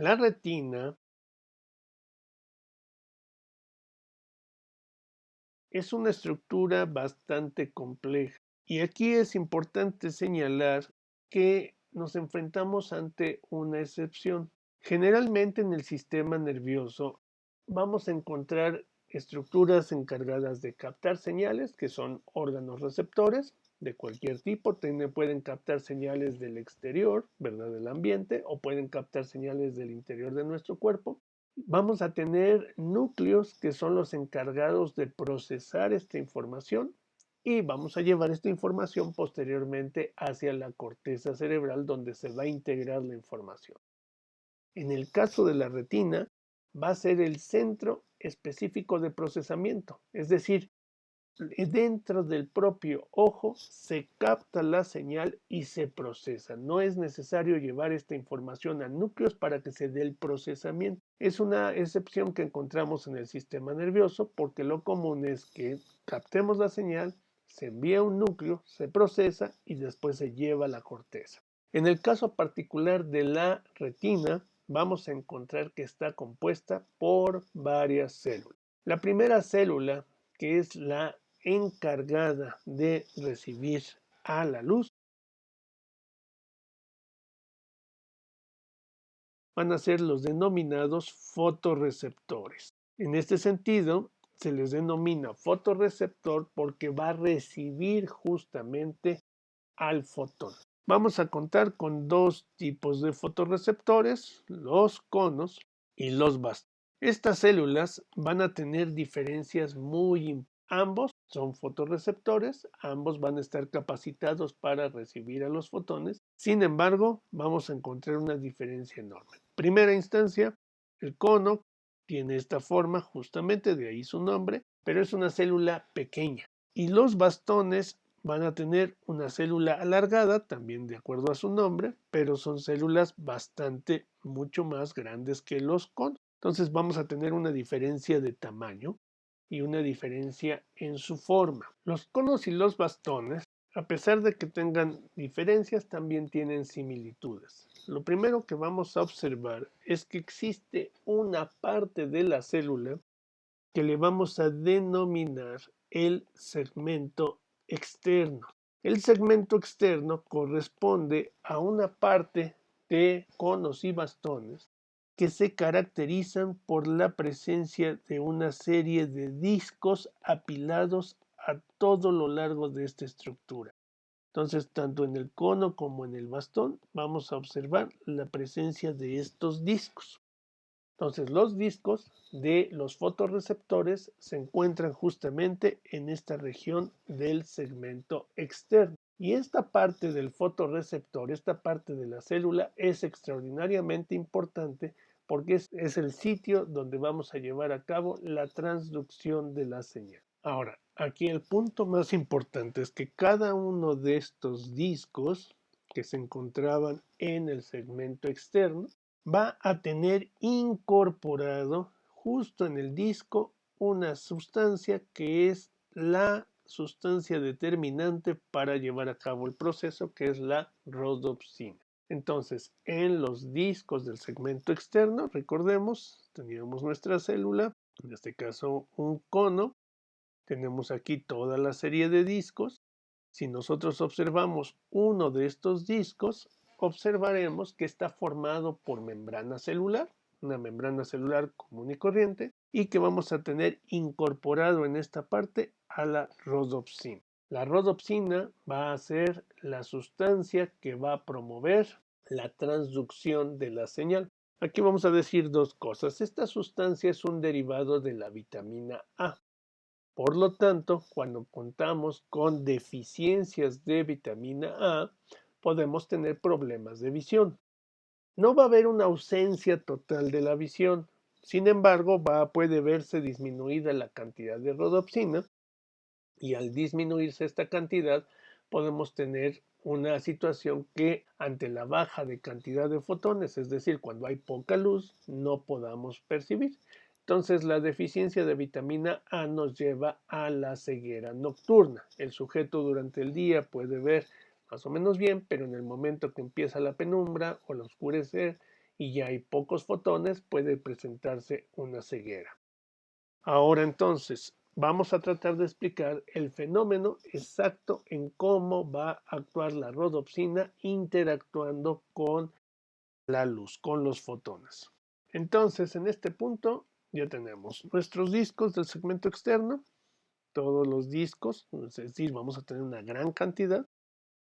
La retina es una estructura bastante compleja y aquí es importante señalar que nos enfrentamos ante una excepción. Generalmente en el sistema nervioso vamos a encontrar estructuras encargadas de captar señales, que son órganos receptores de cualquier tipo. Pueden captar señales del exterior, ¿verdad? Del ambiente, o pueden captar señales del interior de nuestro cuerpo. Vamos a tener núcleos que son los encargados de procesar esta información y vamos a llevar esta información posteriormente hacia la corteza cerebral donde se va a integrar la información. En el caso de la retina, va a ser el centro específico de procesamiento, es decir, dentro del propio ojo se capta la señal y se procesa. No es necesario llevar esta información a núcleos para que se dé el procesamiento. Es una excepción que encontramos en el sistema nervioso porque lo común es que captemos la señal, se envía a un núcleo, se procesa y después se lleva a la corteza. En el caso particular de la retina, vamos a encontrar que está compuesta por varias células. La primera célula, que es la encargada de recibir a la luz, van a ser los denominados fotorreceptores. En este sentido, se les denomina fotorreceptor porque va a recibir justamente al fotón. Vamos a contar con dos tipos de fotorreceptores, los conos y los bastones. Estas células van a tener diferencias muy importantes. Ambos son fotorreceptores, ambos van a estar capacitados para recibir a los fotones. Sin embargo, vamos a encontrar una diferencia enorme. En primera instancia, el cono tiene esta forma, justamente de ahí su nombre, pero es una célula pequeña. Y los bastones van a tener una célula alargada, también de acuerdo a su nombre, pero son células mucho más grandes que los conos. Entonces vamos a tener una diferencia de tamaño y una diferencia en su forma. Los conos y los bastones, a pesar de que tengan diferencias, también tienen similitudes. Lo primero que vamos a observar es que existe una parte de la célula que le vamos a denominar el segmento externo. El segmento externo corresponde a una parte de conos y bastones que se caracterizan por la presencia de una serie de discos apilados a todo lo largo de esta estructura. Entonces, tanto en el cono como en el bastón vamos a observar la presencia de estos discos. Entonces, los discos de los fotorreceptores se encuentran justamente en esta región del segmento externo. Y esta parte del fotorreceptor, esta parte de la célula, es extraordinariamente importante porque es el sitio donde vamos a llevar a cabo la transducción de la señal. Ahora, aquí el punto más importante es que cada uno de estos discos que se encontraban en el segmento externo va a tener incorporado justo en el disco una sustancia que es la sustancia determinante para llevar a cabo el proceso, que es la rodopsina. Entonces, en los discos del segmento externo, recordemos, teníamos nuestra célula, en este caso un cono, tenemos aquí toda la serie de discos. Si nosotros observamos uno de estos discos, observaremos que está formado por membrana celular, una membrana celular común y corriente, y que vamos a tener incorporado en esta parte a la rodopsina. La rodopsina va a ser la sustancia que va a promover la transducción de la señal. Aquí vamos a decir dos cosas. Esta sustancia es un derivado de la vitamina A. Por lo tanto, cuando contamos con deficiencias de vitamina A, podemos tener problemas de visión. No va a haber una ausencia total de la visión. Sin embargo, puede verse disminuida la cantidad de rodopsina y al disminuirse esta cantidad podemos tener una situación que ante la baja de cantidad de fotones, es decir, cuando hay poca luz, no podamos percibir. Entonces la deficiencia de vitamina A nos lleva a la ceguera nocturna. El sujeto durante el día puede ver más o menos bien, pero en el momento que empieza la penumbra o el oscurecer y ya hay pocos fotones, puede presentarse una ceguera. Ahora entonces, vamos a tratar de explicar el fenómeno exacto en cómo va a actuar la rodopsina interactuando con la luz, con los fotones. Entonces, en este punto ya tenemos nuestros discos del segmento externo, todos los discos, es decir, vamos a tener una gran cantidad,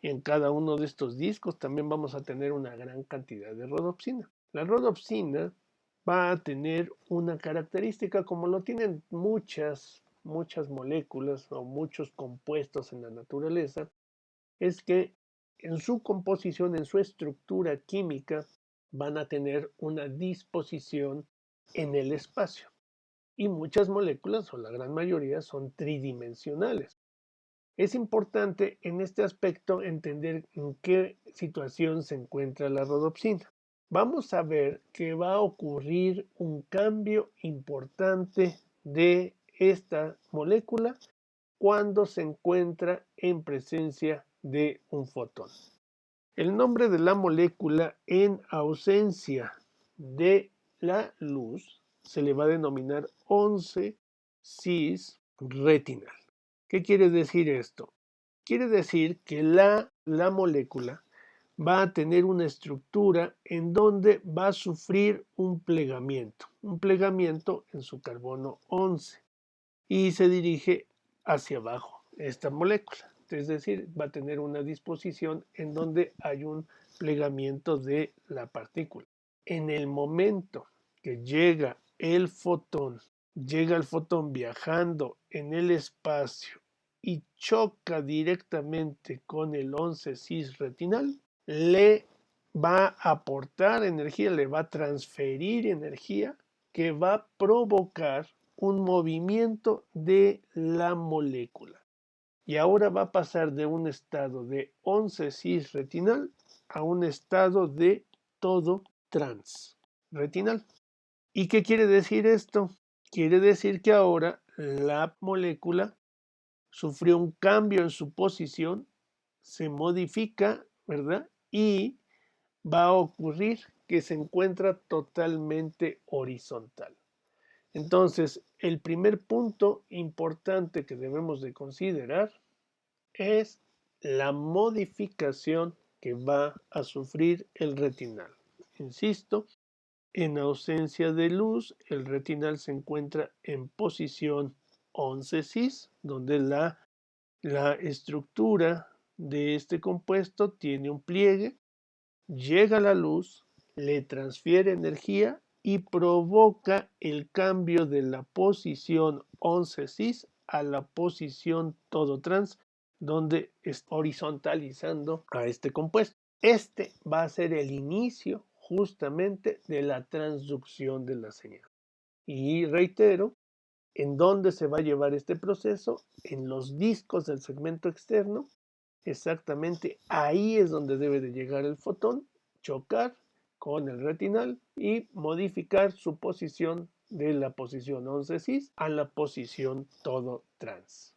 y en cada uno de estos discos también vamos a tener una gran cantidad de rodopsina. La rodopsina va a tener una característica como lo tienen muchas moléculas o muchos compuestos en la naturaleza, es que en su composición, en su estructura química, van a tener una disposición en el espacio. Y muchas moléculas, o la gran mayoría, son tridimensionales. Es importante en este aspecto entender en qué situación se encuentra la rodopsina. Vamos a ver que va a ocurrir un cambio importante de esta molécula cuando se encuentra en presencia de un fotón. El nombre de la molécula en ausencia de la luz se le va a denominar 11-cis-retinal. ¿Qué quiere decir esto? Quiere decir que la molécula va a tener una estructura en donde va a sufrir un plegamiento en su carbono 11 y se dirige hacia abajo esta molécula. Es decir, va a tener una disposición en donde hay un plegamiento de la partícula. En el momento que llega el fotón viajando en el espacio y choca directamente con el 11-cis retinal, le va a aportar energía, le va a transferir energía que va a provocar un movimiento de la molécula. Y ahora va a pasar de un estado de 11-cis retinal a un estado de todo trans retinal. ¿Y qué quiere decir esto? Quiere decir que ahora la molécula sufrió un cambio en su posición, se modifica, ¿verdad? Y va a ocurrir que se encuentra totalmente horizontal. Entonces, el primer punto importante que debemos de considerar es la modificación que va a sufrir el retinal. Insisto, en ausencia de luz, el retinal se encuentra en posición 11-cis, donde la estructura de este compuesto tiene un pliegue, llega la luz, le transfiere energía y provoca el cambio de la posición 11-cis a la posición todo trans, donde está horizontalizando a este compuesto. Este va a ser el inicio justamente de la transducción de la señal. Y reitero, ¿en dónde se va a llevar este proceso? En los discos del segmento externo. Exactamente ahí es donde debe de llegar el fotón, chocar con el retinal y modificar su posición de la posición 11-cis a la posición todo trans.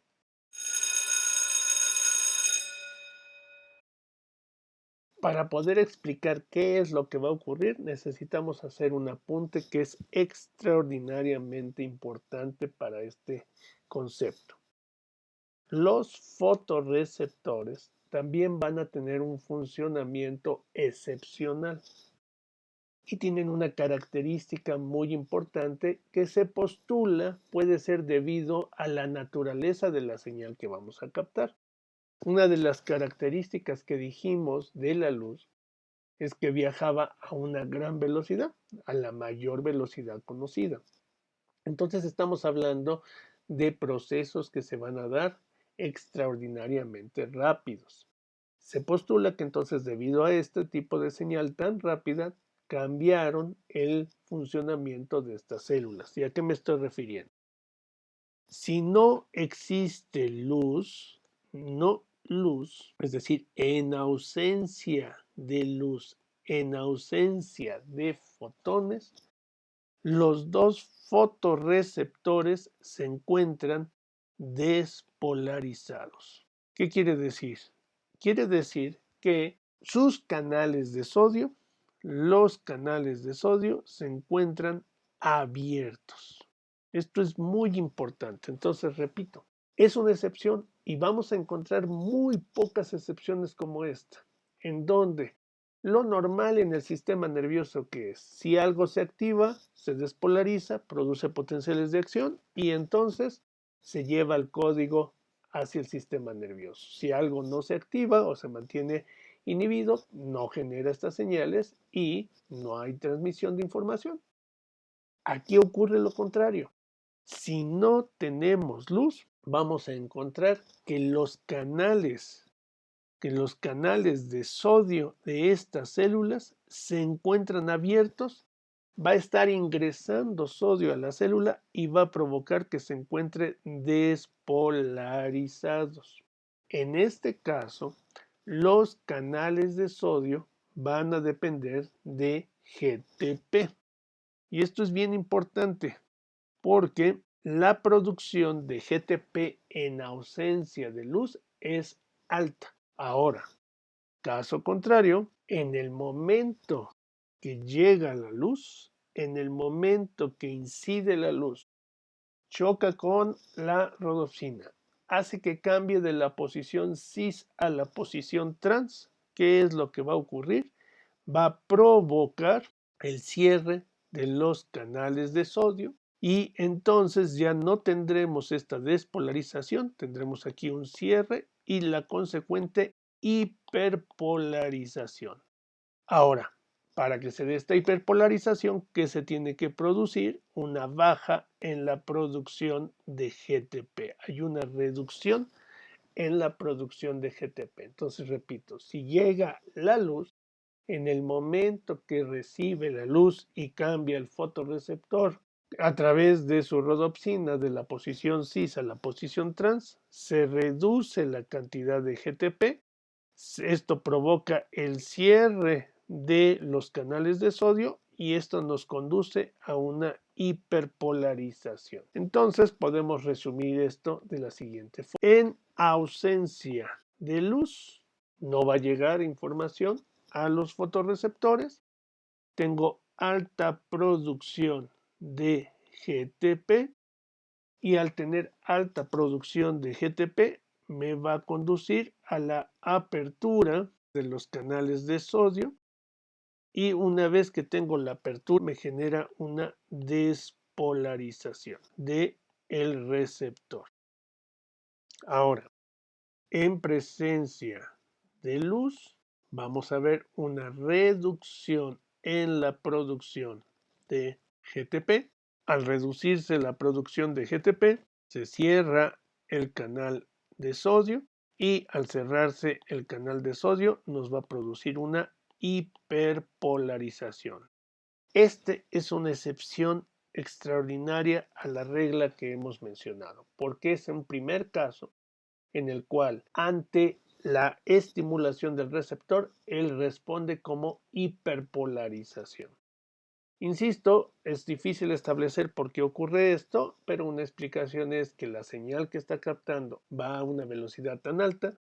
Para poder explicar qué es lo que va a ocurrir, necesitamos hacer un apunte que es extraordinariamente importante para este concepto. Los fotorreceptores también van a tener un funcionamiento excepcional y tienen una característica muy importante que se postula puede ser debido a la naturaleza de la señal que vamos a captar. Una de las características que dijimos de la luz es que viajaba a una gran velocidad, a la mayor velocidad conocida. Entonces estamos hablando de procesos que se van a dar extraordinariamente rápidos. Se postula que entonces debido a este tipo de señal tan rápida cambiaron el funcionamiento de estas células. ¿Y a qué me estoy refiriendo? Si no existe luz, es decir, en ausencia de luz, en ausencia de fotones, los dos fotorreceptores se encuentran despolarizados. ¿Qué quiere decir? Quiere decir que sus canales de sodio los canales de sodio se encuentran abiertos. Esto es muy importante. Entonces, repito, es una excepción y vamos a encontrar muy pocas excepciones como esta, en donde lo normal en el sistema nervioso que es, si algo se activa, se despolariza, produce potenciales de acción y entonces se lleva el código hacia el sistema nervioso. Si algo no se activa o se mantiene inhibido, no genera estas señales y no hay transmisión de información. Aquí ocurre lo contrario. Si no tenemos luz, vamos a encontrar que los canales de sodio de estas células se encuentran abiertos, va a estar ingresando sodio a la célula y va a provocar que se encuentre despolarizados. En este caso, los canales de sodio van a depender de GTP. Y esto es bien importante porque la producción de GTP en ausencia de luz es alta. Ahora, caso contrario, en el momento que llega la luz, en el momento que incide la luz, choca con la rodopsina, hace que cambie de la posición cis a la posición trans. ¿Qué es lo que va a ocurrir? Va a provocar el cierre de los canales de sodio y entonces ya no tendremos esta despolarización, tendremos aquí un cierre y la consecuente hiperpolarización. Ahora, para que se dé esta hiperpolarización, ¿qué se tiene que producir? Una baja en la producción de GTP. Hay una reducción en la producción de GTP. Entonces, repito, si llega la luz, en el momento que recibe la luz y cambia el fotorreceptor a través de su rodopsina de la posición cis a la posición trans, se reduce la cantidad de GTP. Esto provoca el cierre de los canales de sodio y esto nos conduce a una hiperpolarización. Entonces podemos resumir esto de la siguiente forma. En ausencia de luz, no va a llegar información a los fotorreceptores. Tengo alta producción de GTP y al tener alta producción de GTP me va a conducir a la apertura de los canales de sodio y una vez que tengo la apertura me genera una despolarización de el receptor. Ahora, en presencia de luz vamos a ver una reducción en la producción de GTP. Al reducirse la producción de GTP, se cierra el canal de sodio y al cerrarse el canal de sodio nos va a producir una hiperpolarización. Este es una excepción extraordinaria a la regla que hemos mencionado, porque es un primer caso en el cual ante la estimulación del receptor, él responde como hiperpolarización. Insisto, es difícil establecer por qué ocurre esto, pero una explicación es que la señal que está captando va a una velocidad tan alta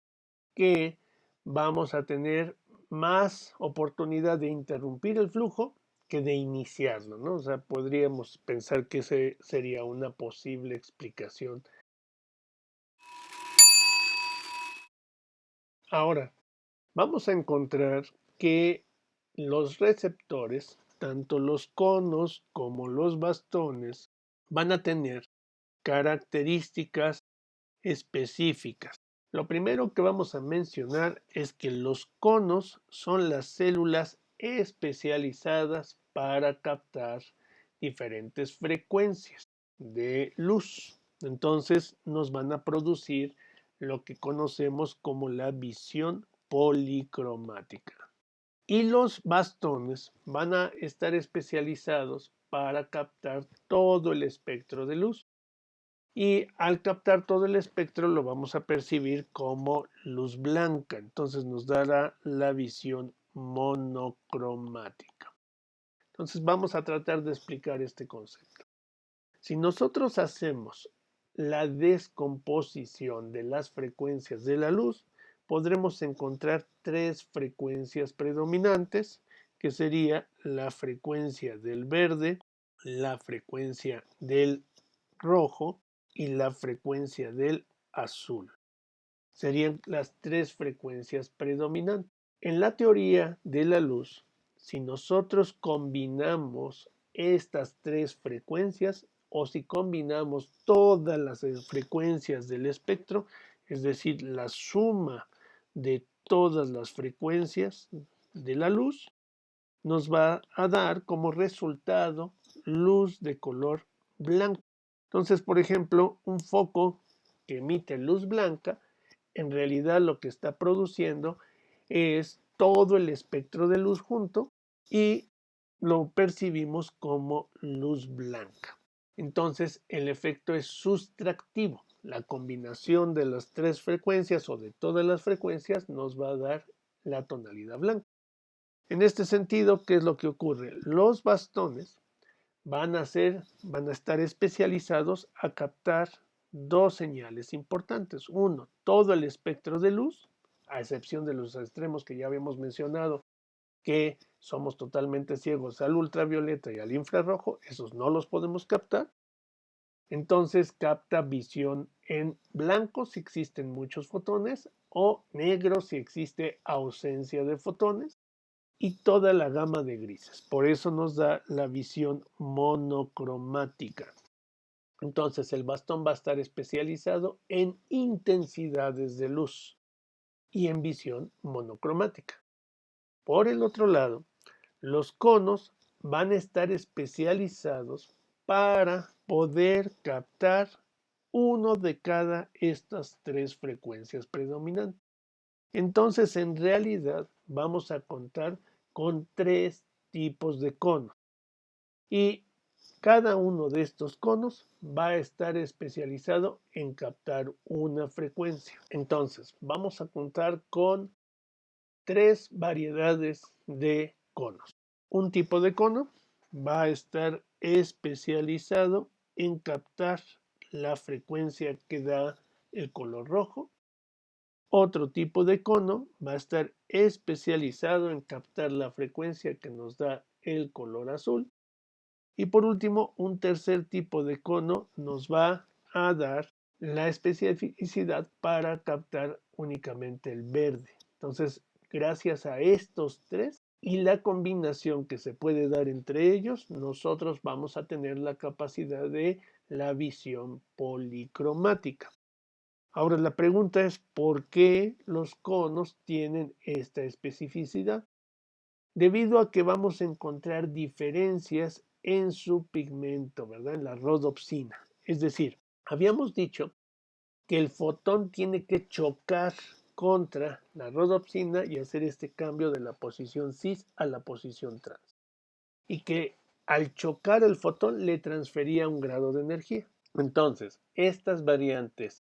que vamos a tener más oportunidad de interrumpir el flujo que de iniciarlo, ¿no? O sea, podríamos pensar que esa sería una posible explicación. Ahora, vamos a encontrar que los receptores, tanto los conos como los bastones, van a tener características específicas. Lo primero que vamos a mencionar es que los conos son las células especializadas para captar diferentes frecuencias de luz. Entonces nos van a producir lo que conocemos como la visión policromática. Y los bastones van a estar especializados para captar todo el espectro de luz. Y al captar todo el espectro lo vamos a percibir como luz blanca. Entonces nos dará la visión monocromática. Entonces vamos a tratar de explicar este concepto. Si nosotros hacemos la descomposición de las frecuencias de la luz, podremos encontrar tres frecuencias predominantes que sería la frecuencia del verde, la frecuencia del rojo y la frecuencia del azul. Serían las tres frecuencias predominantes. En la teoría de la luz, si nosotros combinamos estas tres frecuencias o si combinamos todas las frecuencias del espectro, es decir, la suma de todas las frecuencias de la luz, nos va a dar como resultado luz de color blanco. Entonces, por ejemplo, un foco que emite luz blanca, en realidad lo que está produciendo es todo el espectro de luz junto y lo percibimos como luz blanca. Entonces, el efecto es sustractivo. La combinación de las tres frecuencias o de todas las frecuencias nos va a dar la tonalidad blanca. En este sentido, ¿qué es lo que ocurre? Los bastones van a estar especializados a captar dos señales importantes. Uno, todo el espectro de luz, a excepción de los extremos que ya habíamos mencionado, que somos totalmente ciegos al ultravioleta y al infrarrojo, esos no los podemos captar. Entonces capta visión en blanco si existen muchos fotones o negro si existe ausencia de fotones y toda la gama de grises. Por eso nos da la visión monocromática. Entonces el bastón va a estar especializado en intensidades de luz y en visión monocromática. Por el otro lado, los conos van a estar especializados para poder captar uno de cada estas tres frecuencias predominantes. Entonces, en realidad, vamos a contar con tres tipos de conos. Y cada uno de estos conos va a estar especializado en captar una frecuencia. Entonces, vamos a contar con tres variedades de conos. Un tipo de cono va a estar especializado en captar la frecuencia que da el color rojo. Otro tipo de cono va a estar especializado en captar la frecuencia que nos da el color azul. Y por último, un tercer tipo de cono nos va a dar la especificidad para captar únicamente el verde. Entonces, gracias a estos tres y la combinación que se puede dar entre ellos, nosotros vamos a tener la capacidad de la visión policromática. Ahora la pregunta es, ¿por qué los conos tienen esta especificidad? Debido a que vamos a encontrar diferencias en su pigmento, ¿verdad? En la rodopsina. Es decir, habíamos dicho que el fotón tiene que chocar contra la rodopsina y hacer este cambio de la posición cis a la posición trans. Y que al chocar el fotón le transfería un grado de energía. Entonces, estas variantes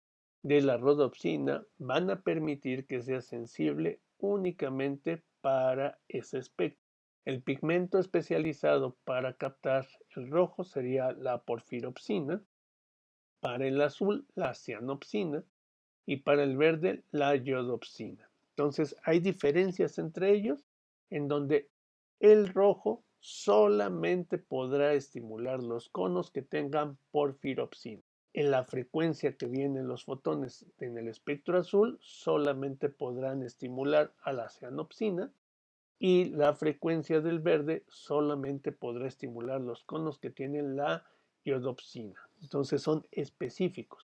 de la rodopsina van a permitir que sea sensible únicamente para ese espectro. El pigmento especializado para captar el rojo sería la porfiropsina, para el azul la cianopsina y para el verde la iodopsina. Entonces hay diferencias entre ellos en donde el rojo solamente podrá estimular los conos que tengan porfiropsina. En la frecuencia que vienen los fotones en el espectro azul solamente podrán estimular a la cianopsina y la frecuencia del verde solamente podrá estimular los conos que tienen la iodopsina. Entonces son específicos.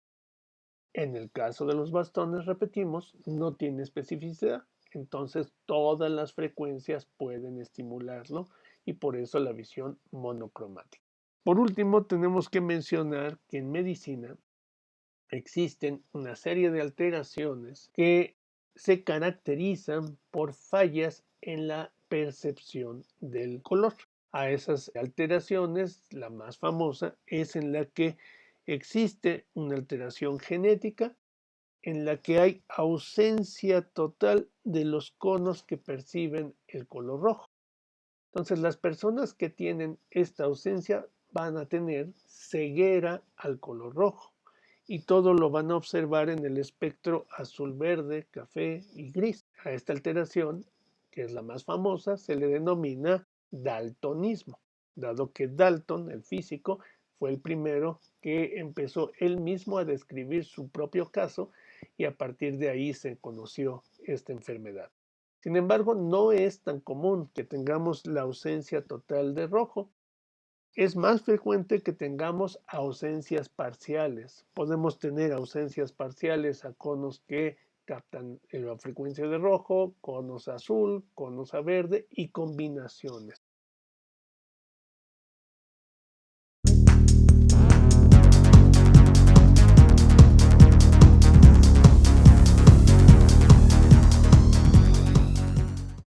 En el caso de los bastones, repetimos, no tiene especificidad. Entonces todas las frecuencias pueden estimularlo y por eso la visión monocromática. Por último, tenemos que mencionar que en medicina existen una serie de alteraciones que se caracterizan por fallas en la percepción del color. A esas alteraciones, la más famosa es en la que existe una alteración genética en la que hay ausencia total de los conos que perciben el color rojo. Entonces, las personas que tienen esta ausencia van a tener ceguera al color rojo y todo lo van a observar en el espectro azul, verde, café y gris. A esta alteración que es la más famosa, se le denomina daltonismo, dado que Dalton, el físico, fue el primero que empezó él mismo a describir su propio caso y a partir de ahí se conoció esta enfermedad. Sin embargo, no es tan común que tengamos la ausencia total de rojo. Es más frecuente que tengamos ausencias parciales. Podemos tener ausencias parciales a conos que captan la frecuencia de rojo, conos azul, conos a verde y combinaciones.